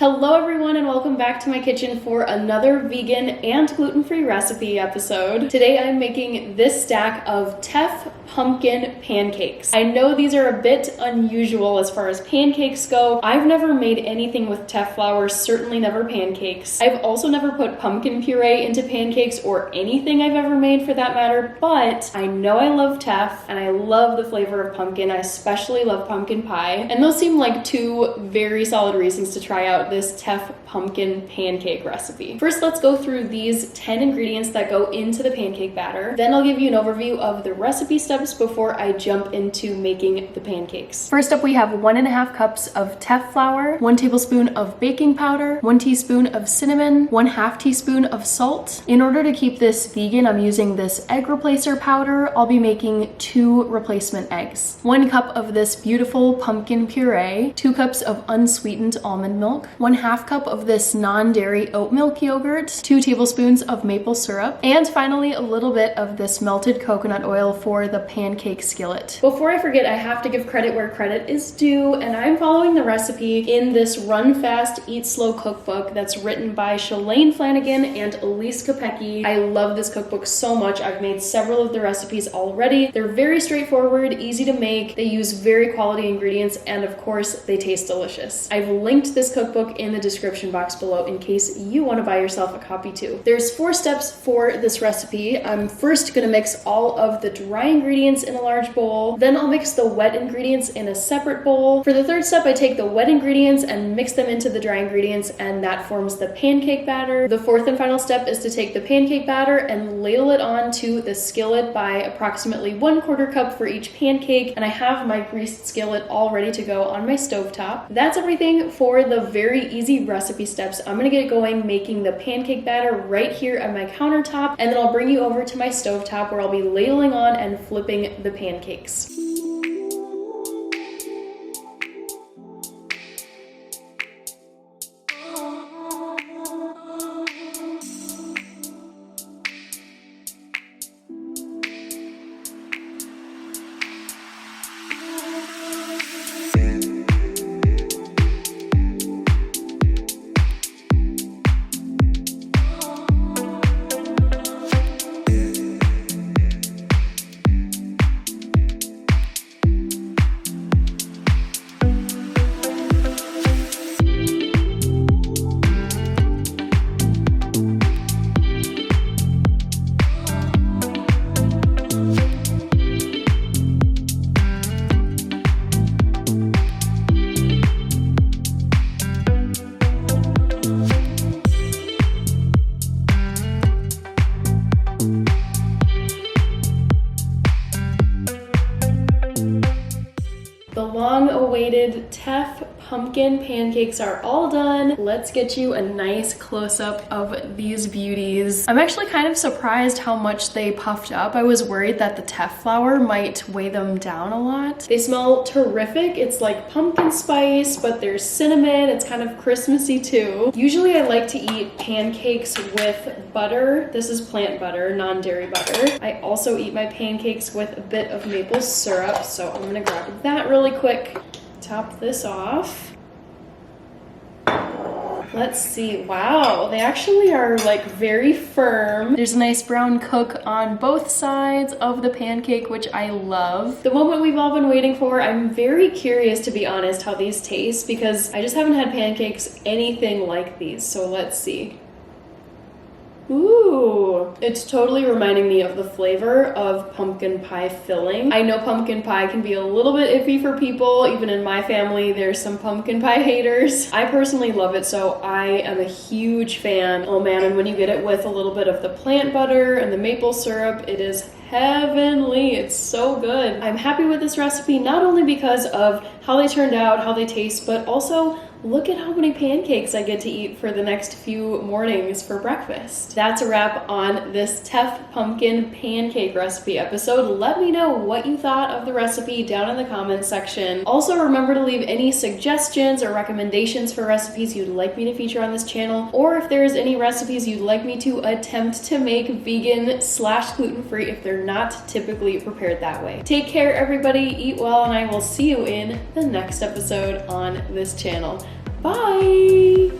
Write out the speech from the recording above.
Hello everyone and welcome back to my kitchen for another vegan and gluten-free recipe episode. Today I'm making this stack of TEFF pumpkin pancakes. I know these are a bit unusual as far as pancakes go. I've never made anything with TEFF flour, certainly never pancakes. I've also never put pumpkin puree into pancakes or anything I've ever made for that matter, but I know I love TEFF and I love the flavor of pumpkin. I especially love pumpkin pie, and those seem like two very solid reasons to try out this TEFF pumpkin pancake recipe. First, let's go through these 10 ingredients that go into the pancake batter. Then I'll give you an overview of the recipe steps before I jump into making the pancakes. First up, we have 1.5 cups of TEFF flour, 1 tablespoon of baking powder, 1 teaspoon of cinnamon, 1/2 teaspoon of salt. In order to keep this vegan, I'm using this egg replacer powder. I'll be making 2 replacement eggs. 1 cup of this beautiful pumpkin puree, 2 cups of unsweetened almond milk, 1/2 cup of this non-dairy oat milk yogurt, 2 tablespoons of maple syrup, and finally a little bit of this melted coconut oil for the pancake skillet. Before I forget, I have to give credit where credit is due, and I'm following the recipe in this Run Fast, Eat Slow cookbook that's written by Shalane Flanagan and Elise Kopecky. I love this cookbook so much. I've made several of the recipes already. They're very straightforward, easy to make. They use very quality ingredients, and of course, they taste delicious. I've linked this cookbook in the description box below in case you want to buy yourself a copy too. There's 4 steps for this recipe. I'm first going to mix all of the dry ingredients in a large bowl. Then I'll mix the wet ingredients in a separate bowl. For the third step, I take the wet ingredients and mix them into the dry ingredients, and that forms the pancake batter. The fourth and final step is to take the pancake batter and ladle it onto the skillet by approximately 1/4 cup for each pancake, and I have my greased skillet all ready to go on my stovetop. That's everything for the very easy recipe steps. I'm gonna get going making the pancake batter right here at my countertop, and then I'll bring you over to my stovetop where I'll be ladling on and flipping the pancakes. Long-awaited TEFF pumpkin pancakes are all done. Let's get you a nice close-up of these beauties. I'm actually kind of surprised how much they puffed up. I was worried that the TEFF flour might weigh them down a lot. They smell terrific. It's like pumpkin spice, but there's cinnamon. It's kind of Christmassy too. Usually I like to eat pancakes with butter. This is plant butter, non-dairy butter. I also eat my pancakes with a bit of maple syrup, so I'm gonna grab that really quick. Top this off. Let's see. Wow, they actually are like very firm. There's a nice brown cook on both sides of the pancake, which I love. The moment we've all been waiting for. I'm very curious, to be honest, how these taste because I just haven't had pancakes anything like these. So let's see. Ooh, it's totally reminding me of the flavor of pumpkin pie filling. I know pumpkin pie can be a little bit iffy for people. Even in my family, there's some pumpkin pie haters. I personally love it, so I am a huge fan. Oh man, and when you get it with a little bit of the plant butter and the maple syrup, it is heavenly. It's so good. I'm happy with this recipe, not only because of how they turned out, how they taste, but also look at how many pancakes I get to eat for the next few mornings for breakfast. That's a wrap on this TEFF pumpkin pancake recipe episode. Let me know what you thought of the recipe down in the comments section. Also, remember to leave any suggestions or recommendations for recipes you'd like me to feature on this channel, or if there's any recipes you'd like me to attempt to make vegan/gluten-free if they're not typically prepared that way. Take care, everybody. Eat well, and I will see you in the next episode on this channel. Bye!